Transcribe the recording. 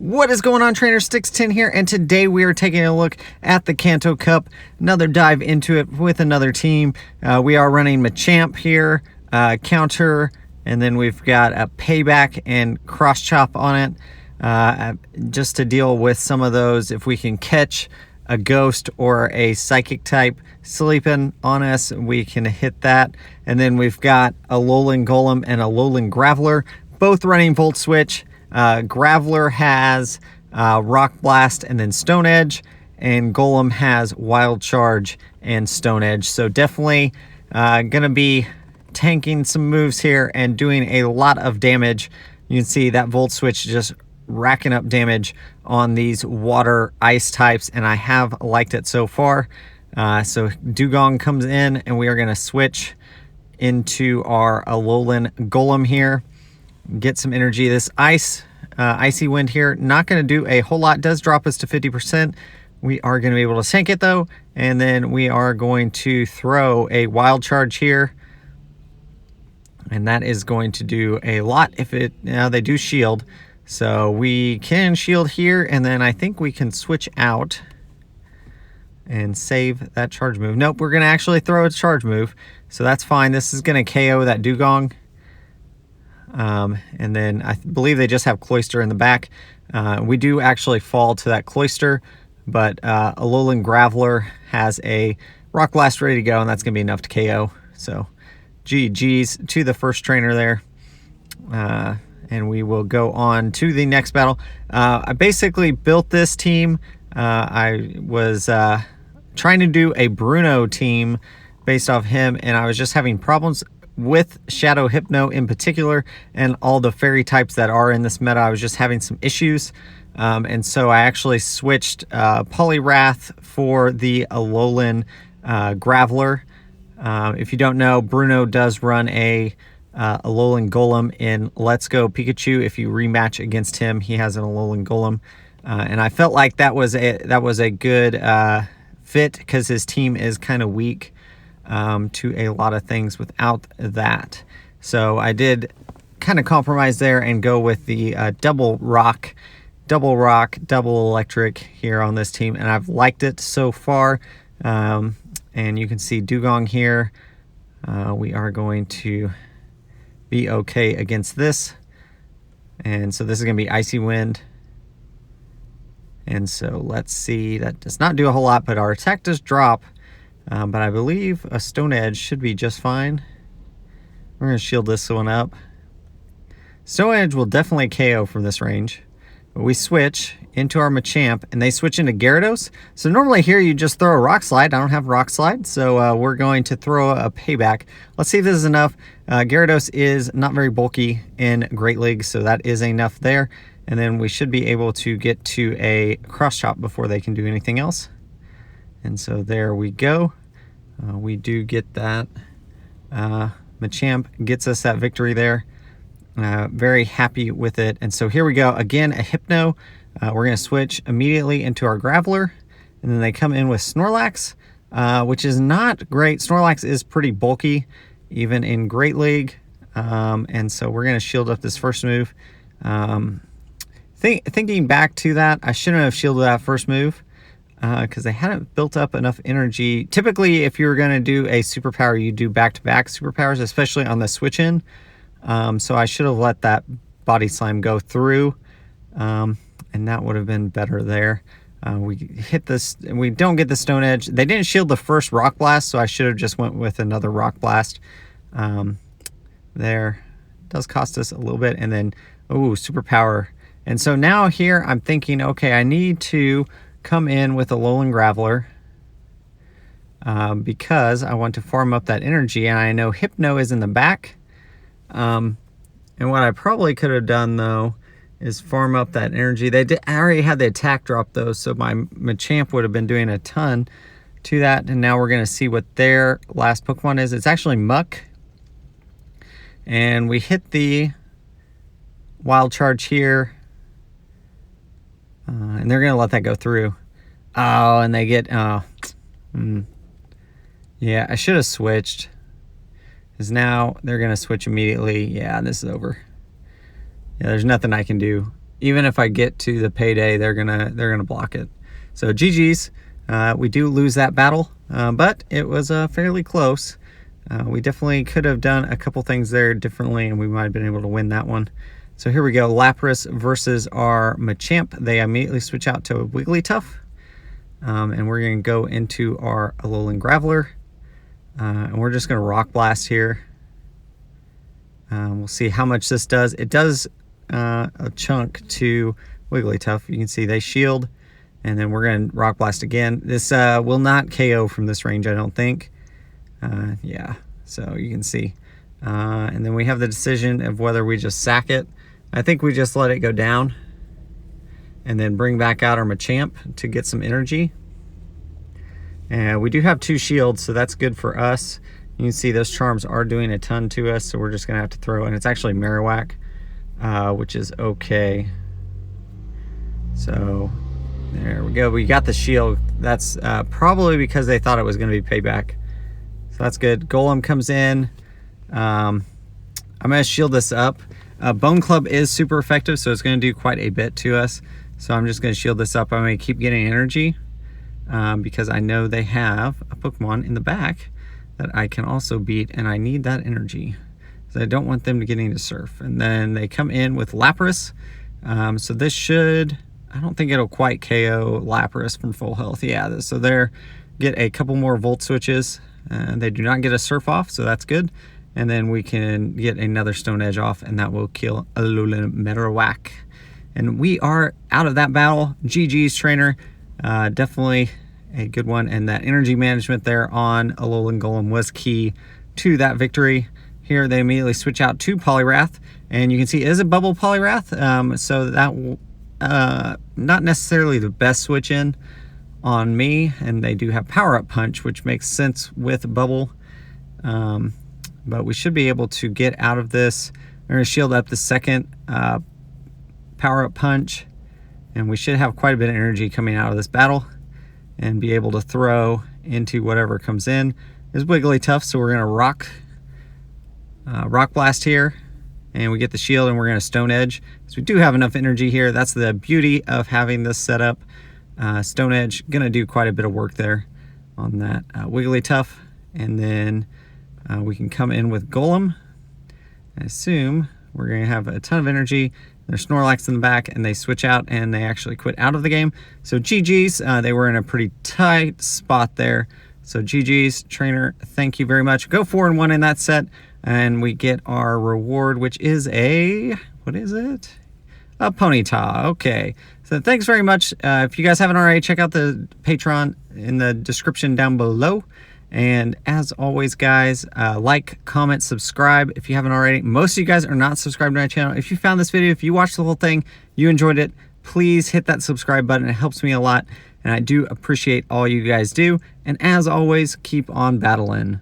What is going on, Trainer Sticks10 here, and today we are taking a look at the Kanto Cup, another dive into it with another team. We are running Machamp here, Counter, and then we've got a Payback and Cross Chop on it, just to deal with some of those. If we can catch a Ghost or a Psychic type sleeping on us, we can hit that. And then we've got a Alolan Golem and a Alolan Graveler, both running Volt Switch. Graveler has Rock Blast and then Stone Edge, and Golem has Wild Charge and Stone Edge. So definitely gonna be tanking some moves here and doing a lot of damage. You can see that Volt Switch just racking up damage on these water ice types, and I have liked it so far. So Dugong comes in, and we are gonna switch into our Alolan Golem here. Get some energy. This icy wind here, not going to do a whole lot. Does drop us to 50%. We are going to be able to tank it though, and then we are going to throw a Wild Charge here, and that is going to do a lot. If it now they do shield, so we can shield here, and then I think we can switch out and save that charge move. Nope, we're going to actually throw a charge move, so that's fine. This is going to KO that Dugong. And then I believe they just have Cloyster in the back. We do actually fall to that Cloyster, but Alolan Graveler has a Rock Blast ready to go, and that's going to be enough to KO. So GG's to the first trainer there. And we will go on to the next battle. I basically built this team. I was trying to do a Bruno team based off him, and I was just having problems with Shadow Hypno in particular, and all the fairy types that are in this meta. I was just having some issues, and so I actually switched Poliwrath for the Alolan Graveler. If you don't know, Bruno does run a Alolan Golem in Let's Go Pikachu. If you rematch against him, he has an Alolan Golem, and I felt like that was a good fit because his team is kind of weak to a lot of things without that. So I did kind of compromise there and go with the double rock, double electric here on this team, and I've liked it so far. And you can see Dugong here. We are going to be okay against this, and so this is going to be Icy Wind. And so let's see, that does not do a whole lot, but our attack does drop. But I believe a Stone Edge should be just fine. We're going to shield this one up. Stone Edge will definitely KO from this range. But we switch into our Machamp, and they switch into Gyarados. So normally here you just throw a Rock Slide. I don't have Rock Slide, so we're going to throw a Payback. Let's see if this is enough. Gyarados is not very bulky in Great League, so that is enough there. And then we should be able to get to a Cross Chop before they can do anything else. And so there we go. We do get that. Machamp gets us that victory there. Very happy with it. And so here we go. Again, a Hypno. We're going to switch immediately into our Graveler. And then they come in with Snorlax, which is not great. Snorlax is pretty bulky, even in Great League. And so we're going to shield up this first move. Thinking back to that, I shouldn't have shielded that first move, because they hadn't built up enough energy. Typically, if you're going to do a superpower, you do back-to-back superpowers, especially on the switch-in. So I should have let that Body Slam go through, and that would have been better there. We hit this, and we don't get the Stone Edge. They didn't shield the first Rock Blast, so I should have just went with another Rock Blast. There. Does cost us a little bit, and then, ooh, superpower. And so now here I'm thinking, okay, I need to come in with a Alolan Graveler because I want to farm up that energy, and I know Hypno is in the back. And what I probably could have done though is farm up that energy. I already had the attack drop though, so my Machamp would have been doing a ton to that. And now we're going to see what their last Pokemon is. It's actually Muck, and we hit the Wild Charge here. And they're going to let that go through. Oh, and they get... Yeah, I should have switched. Because now they're going to switch immediately. Yeah, this is over. Yeah, there's nothing I can do. even if I get to the payday, they're gonna block it. So GG's. We do lose that battle, but it was fairly close. We definitely could have done a couple things there differently, and we might have been able to win that one. So here we go, Lapras versus our Machamp. They immediately switch out to a Wigglytuff, and we're going to go into our Alolan Graveler, and we're just going to Rock Blast here. We'll see how much this does. It does a chunk to Wigglytuff. You can see they shield, and then we're going to Rock Blast again. This will not KO from this range, I don't think. Yeah, so you can see. And then we have the decision of whether we just sack it. I think we just let it go down and then bring back out our Machamp to get some energy. And we do have 2 shields, so that's good for us. You can see those charms are doing a ton to us, so we're just going to have to throw, and it's actually Marowak, which is okay. So there we go. We got the shield. That's probably because they thought it was going to be payback. So that's good. Golem comes in. I'm going to shield this up. Bone Club is super effective, so it's going to do quite a bit to us. So I'm just going to shield this up. I'm going to keep getting energy because I know they have a Pokemon in the back that I can also beat, and I need that energy. So I don't want them to get into Surf. And then they come in with Lapras. So this should, I don't think it'll quite KO Lapras from full health. Yeah, so they're get a couple more Volt Switches. They do not get a Surf off, so that's good. And then we can get another Stone Edge off, and that will kill Alolan Marowak. And we are out of that battle. GG's, trainer. Definitely a good one. And that energy management there on Alolan Golem was key to that victory. Here they immediately switch out to Poliwrath, and you can see it is a bubble Poliwrath. So that not necessarily the best switch in on me, and they do have Power Up Punch, which makes sense with bubble. But we should be able to get out of this. We're going to shield up the second Power Up Punch, and we should have quite a bit of energy coming out of this battle and be able to throw into whatever comes in. There's Wigglytuff, so we're going to Rock Blast here, and we get the shield, and we're going to Stone Edge. So we do have enough energy here. That's the beauty of having this setup. Stone Edge, going to do quite a bit of work there on that Wigglytuff, and then we can come in with Golem. I assume we're going to have a ton of energy. There's Snorlax in the back, and they switch out, and they actually quit out of the game. So GG's, they were in a pretty tight spot there. So GG's, trainer, thank you very much. Go 4-1 in that set, and we get our reward, which is a, what is it? A Ponyta. Okay. So thanks very much. If you guys haven't already, check out the Patreon in the description down below. And as always, guys, like, comment, subscribe if you haven't already. Most of you guys are not subscribed to my channel. If you found this video, if you watched the whole thing, you enjoyed it, please hit that subscribe button. It helps me a lot, and I do appreciate all you guys do. And as always, keep on battling.